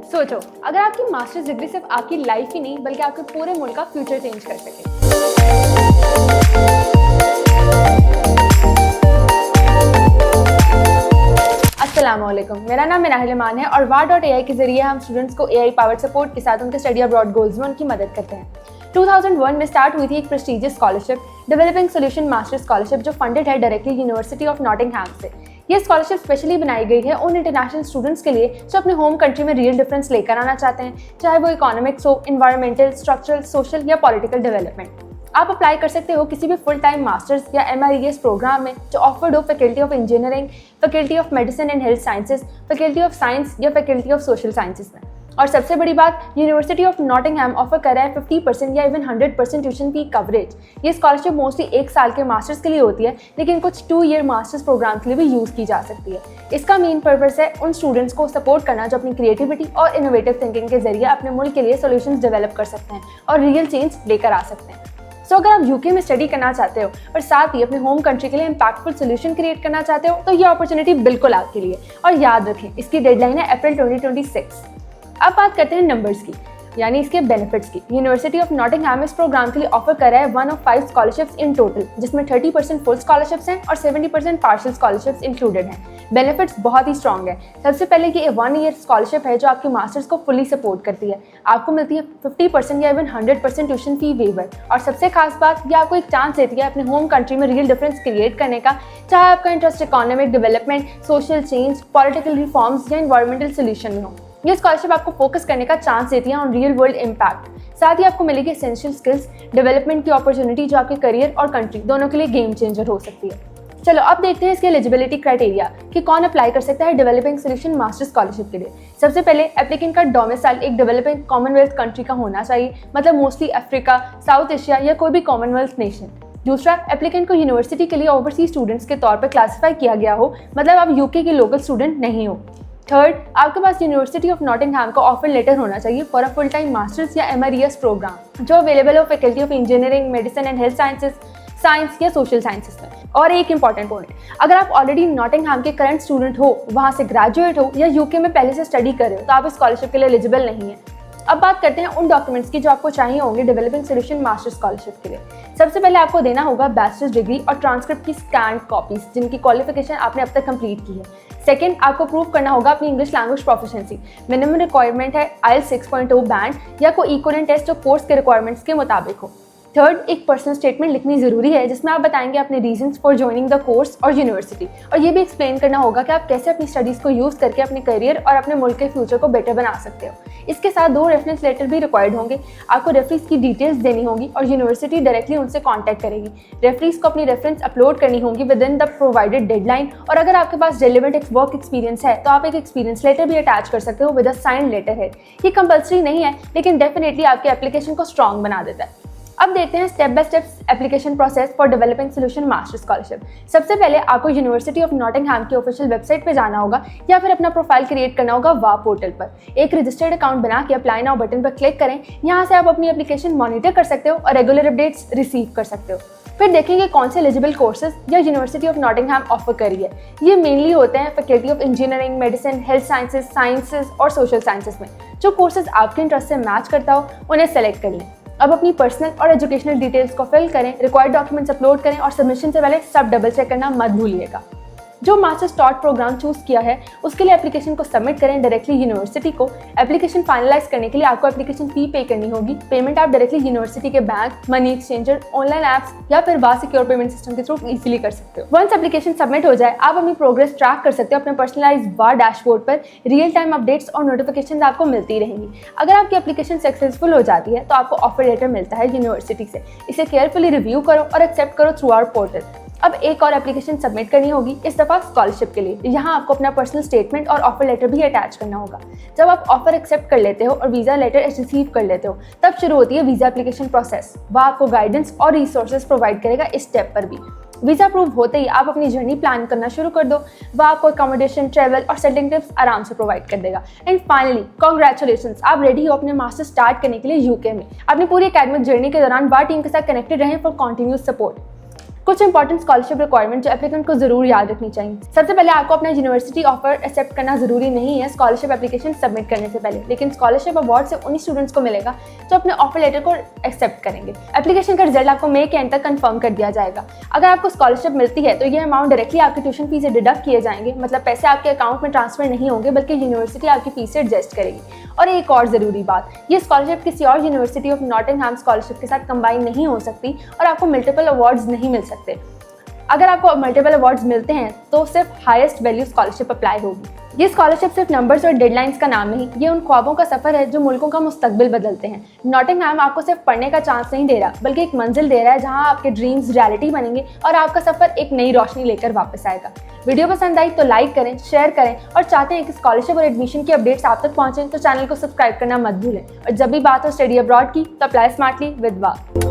सोचो, अगर आपकी मास्टर्स डिग्री सिर्फ आपकी लाइफ ही नहीं बल्कि आपके पूरे मुल्क का फ्यूचर चेंज कर सके। अस्सलामुअलैकुम, मेरा नाम मिनाहिल ईमान है और वा.ai के जरिए हम स्टूडेंट्स को AI पावर्ड सपोर्ट के साथ उनके स्टडी अब्रॉड गोल्स में उनकी मदद करते हैं। 2001 में स्टार्ट हुई थी एक prestigious scholarship, developing solution master scholarship, जो फंडेड है डायरेक्टली यूनिवर्सिटी ऑफ नॉटिंघम से। ये स्कॉलरशिप स्पेशली बनाई गई है उन इंटरनेशनल स्टूडेंट्स के लिए जो अपने होम कंट्री में रियल डिफरेंस लेकर आना चाहते हैं, चाहे वो इकोनॉमिक्स हो, इन्वायरमेंटल, स्ट्रक्चरल, सोशल या पॉलिटिकल डेवलपमेंट। आप अप्लाई कर सकते हो किसी भी फुल टाइम मास्टर्स या MRES प्रोग्राम में जो ऑफर्ड हो faculty of engineering, faculty of medicine and health sciences, faculty of science या फैकल्टी ऑफ सोशल साइंसेज में। और सबसे बड़ी बात, यूनिवर्सिटी ऑफ नॉटिंघम ऑफर कर रहा है 50% या इवन 100% ट्यूशन फी कवरेज। ये स्कॉलरशिप मोस्टली 1 साल के मास्टर्स के लिए होती है, लेकिन कुछ 2 ईयर मास्टर्स प्रोग्राम के लिए भी यूज़ की जा सकती है। इसका मेन पर्पस है उन स्टूडेंट्स को सपोर्ट करना जो अपनी क्रिएटिविटी और इनोवेटिव थिंकिंग के जरिए अपने मुल्क के लिए सोल्यूशंस डेवलप कर सकते हैं और रियल चेंज लेकर आ सकते हैं। सो अगर आप UK में स्टडी करना चाहते हो और साथ ही अपने होम कंट्री के लिए इम्पैक्टफुल सोल्यूशन क्रिएट करना चाहते हो तो ये अपॉर्चुनिटी बिल्कुल आपके लिए। और याद रखें, इसकी डेडलाइन है अप्रैल 2026। अब बात करते हैं नंबर्स की, यानी इसके बेनिफिट्स की। यूनिवर्सिटी ऑफ नॉटिंघम इस प्रोग्राम के लिए ऑफर कर रहा है 1 of 5 स्कॉलरशिप्स इन टोटल, जिसमें 30% फुल स्कॉलरशिप्स हैं और 70% पार्शियल स्कॉलरशिप्स इंक्लूडेड हैं। बेनिफिट्स बहुत ही स्ट्रॉन्ग है। सबसे पहले ये 1 ईयर स्कॉलरशिप है जो आपके मास्टर्स को फुली सपोर्ट करती है। आपको मिलती है 50% या इवन 100% ट्यूशन फी वेवर। और सबसे खास बात, ये आपको एक चांस देती है अपने होम कंट्री में रियल डिफरेंस क्रिएट करने का, चाहे आपका interest economic development, social change, political reforms या इन्वायरमेंटल सोल्यूशन में हो। ये स्कॉलरशिप आपको फोकस करने का चांस देती है ऑन रियल वर्ल्ड इम्पैक्ट। साथ ही आपको मिलेगी एसेंशियल स्किल्स डेवलपमेंट की अपॉर्चुनिटी जो आपके करियर और कंट्री दोनों के लिए गेम चेंजर हो सकती है। चलो अब देखते हैं इसके एलिजिबिलिटी क्राइटेरिया कि कौन अप्लाई कर सकता है डेवलपिंग सोल्यूशन मास्टर स्कॉलरशिप के लिए। सबसे पहले एप्लीकेंट का डोमिसाइल एक डेवलपिंग कॉमनवेल्थ कंट्री का होना चाहिए, मतलब मोस्टली अफ्रीका, साउथ एशिया या कोई भी कॉमनवेल्थ नेशन। दूसरा, एप्लीकेंट को यूनिवर्सिटी के लिए ओवरसीज स्टूडेंट्स के तौर पर क्लासीफाई किया गया हो, मतलब आप UK के लोकल स्टूडेंट नहीं हो। थर्ड, आपके पास यूनिवर्सिटी ऑफ नॉटिंघम का ऑफर लेटर होना चाहिए for a full time masters या MRES प्रोग्राम जो अवेलेबल हो faculty of engineering, medicine and health sciences, science या सोशल साइंसेज में। और एक इंपॉर्टेंट पॉइंट, अगर आप ऑलरेडी नॉटिंघम के करंट स्टूडेंट हो, वहाँ से ग्रेजुएट हो या UK में पहले से स्टडी कर रहे हो तो आप इस स्कॉलरशिप के लिए एलिजिबल नहीं है। अब बात करते हैं उन डॉक्यूमेंट्स की जो आपको चाहिए होंगे डेवलपिंग सोल्यूशन मास्टर स्कॉलरशिप के लिए। सबसे पहले आपको देना होगा बैचलर्स डिग्री और ट्रांसक्रिप्ट की स्कैन्ड कॉपीज जिनकी क्वालिफिकेशन आपने अब तक कंप्लीट की है। सेकंड, आपको प्रूव करना होगा अपनी English language proficiency. Minimum requirement है IELTS 6.0 बैंड या कोई इक्विवेलेंट टेस्ट जो कोर्स के रिक्वायरमेंट्स के मुताबिक हो। थर्ड, एक पर्सनल स्टेटमेंट लिखनी जरूरी है जिसमें आप बताएंगे अपने reasons for joining the course और यूनिवर्सिटी, और ये भी एक्सप्लेन करना होगा कि आप कैसे अपनी स्टडीज को यूज करके अपने करियर और अपने मुल्क के फ्यूचर को बेटर बना सकते हो। इसके साथ 2 रेफरेंस लेटर भी रिक्वायर्ड होंगे। आपको रेफरीज की डिटेल्स देनी होगी और यूनिवर्सिटी डायरेक्टली उनसे कॉन्टैक्ट करेगी। रेफरीज को अपनी रेफरेंस अपलोड करनी होगी with in the provided deadline, और अगर आपके पास रेलेवेंट वर्क एक्सपीरियंस है तो आप एक एक्सपीरियंस लेटर भी अटैच कर सकते हो with a signed letter head. ये कंपल्सरी नहीं है, लेकिन डेफिनेटली आपके एप्लीकेशन को स्ट्रॉन्ग बना देता है। अब देखते हैं step by step application process for developing solution master scholarship. सबसे पहले आपको यूनिवर्सिटी ऑफ नॉटिंघम की ऑफिशियल वेबसाइट पे जाना होगा या फिर अपना प्रोफाइल क्रिएट करना होगा वा पोर्टल पर। एक रजिस्टर्ड अकाउंट बना के अप्लाई नाउ बटन पर क्लिक करें। यहाँ से आप अपनी एप्लीकेशन मॉनिटर कर सकते हो और रेगुलर अपडेट्स रिसीव कर सकते हो। फिर देखेंगे कौन से एलिजिबल कोर्सेज या यूनिवर्सिटी ऑफ नॉटिंघम ऑफर करी है। ये मेनली होते हैं faculty of engineering, medicine, health sciences, sciences और सोशल साइंसेज में। जो कोर्सेज आपके इंटरेस्ट से मैच करता हो उन्हें सेलेक्ट कर लें। अब अपनी पर्सनल और एजुकेशनल डिटेल्स को फिल करें, रिक्वायर्ड डॉक्यूमेंट्स अपलोड करें और सबमिशन से पहले सब डबल चेक करना मत भूलिएगा। जो मास्टर्स स्टार्ट प्रोग्राम चूज किया है उसके लिए एप्लीकेशन को सबमिट करें डायरेक्टली यूनिवर्सिटी को। एप्लीकेशन फाइनलाइज करने के लिए आपको एप्लीकेशन फी पे करनी होगी। पेमेंट आप डायरेक्टली यूनिवर्सिटी के bank, money exchanger, online apps या फिर वा सिक्योर पेमेंट सिस्टम के थ्रू इजीली कर सकते हो। वंस एप्लीकेशन सबमिट हो जाए, आप अपनी प्रोग्रेस ट्रैक कर सकते हो अपने पर्सनलाइज वा डैशबोर्ड पर। रियल टाइम अपडेट्स और नोटिफिकेशन आपको मिलती रहेंगी। अगर आपकी एप्लीकेशन सक्सेसफुल हो जाती है तो आपको ऑफर लेटर मिलता है यूनिवर्सिटी से। इसे केयरफुली रिव्यू करो और एक्सेप्ट करो थ्रू आवर पोर्टल। अब एक और एप्लीकेशन सबमिट करनी होगी, इस दफ़ा स्कॉलरशिप के लिए। यहाँ आपको अपना पर्सनल स्टेटमेंट और ऑफर लेटर भी अटैच करना होगा। जब आप ऑफर एक्सेप्ट कर लेते हो और वीज़ा लेटर रिसीव कर लेते हो तब शुरू होती है वीज़ा एप्लीकेशन प्रोसेस। वह आपको गाइडेंस और रिसोर्सेज प्रोवाइड करेगा इस स्टेप पर भी। वीज़ा अप्रूव होते ही आप अपनी जर्नी प्लान करना शुरू कर दो। वह आपको अकोमोडेशन, ट्रैवल और सेटिंग टिप्स आराम से प्रोवाइड कर देगा। एंड फाइनली कॉन्ग्रेचुलेशंस, आप रेडी हो अपने मास्टर स्टार्ट करने के लिए UK में। अपनी पूरी एकेडमिक जर्नी के दौरान वाह टीम के साथ कनेक्टेड रहें फॉर कॉन्टिन्यूस सपोर्ट। कुछ इंपॉर्टेंट स्कॉलरशिप रिक्वायरमेंट जो एप्लीकेंट को जरूर याद रखनी चाहिए। सबसे पहले आपको अपना यूनिवर्सिटी ऑफर एक्सेप्ट करना जरूरी नहीं है स्कॉलरशिप एप्लीकेशन सबमिट करने से पहले, लेकिन स्कॉलरशिप अवार्ड से उन्हीं स्टूडेंट्स को मिलेगा जो अपने ऑफर लेटर को एक्सेप्ट करेंगे। एप्लीकेशन का रिजल्ट आपको मई के एंड तक कंफर्म कर दिया जाएगा। अगर आपको स्कॉलरशिप मिलती है तो ये अमाउंट डायरेक्टली आपकी ट्यूशन फीस से डिडक्ट किए जाएंगे, मतलब पैसे आपके अकाउंट में ट्रांसफर नहीं होंगे बल्कि यूनिवर्सिटी आपकी फीस से एडजस्ट करेगी। और एक और ज़रूरी बात, ये स्कॉलरशिप किसी और यूनिवर्सिटी ऑफ नॉटिंघम स्कॉलरशिप के साथ कंबाइन नहीं हो सकती और आपको मल्टीपल अवार्ड्स नहीं मिल सकते। अगर आपको मल्टीपल अवार्ड्स मिलते हैं तो सिर्फ हाईएस्ट वैल्यू स्कॉलरशिप अप्लाई होगी। ये स्कॉलरशिप सिर्फ नंबर्स और डेडलाइंस का नाम नहीं, ये उन ख्वाबों का सफर है जो मुल्कों का मुस्तकबिल बदलते हैं। नॉटिंघम आपको सिर्फ पढ़ने का चांस नहीं दे रहा बल्कि एक मंजिल दे रहा है जहां आपके ड्रीम्स रियलिटी बनेंगे और आपका सफर एक नई रोशनी लेकर वापस आएगा। वीडियो पसंद आई तो लाइक करें, शेयर करें और चाहते हैं कि स्कॉलरशिप और एडमिशन की अपडेट्स आप तक पहुंचें तो चैनल को सब्सक्राइब करना मत भूलें। और जब भी बात हो स्टडी अब्रॉड की तो अप्लाई स्मार्टली विद वाव।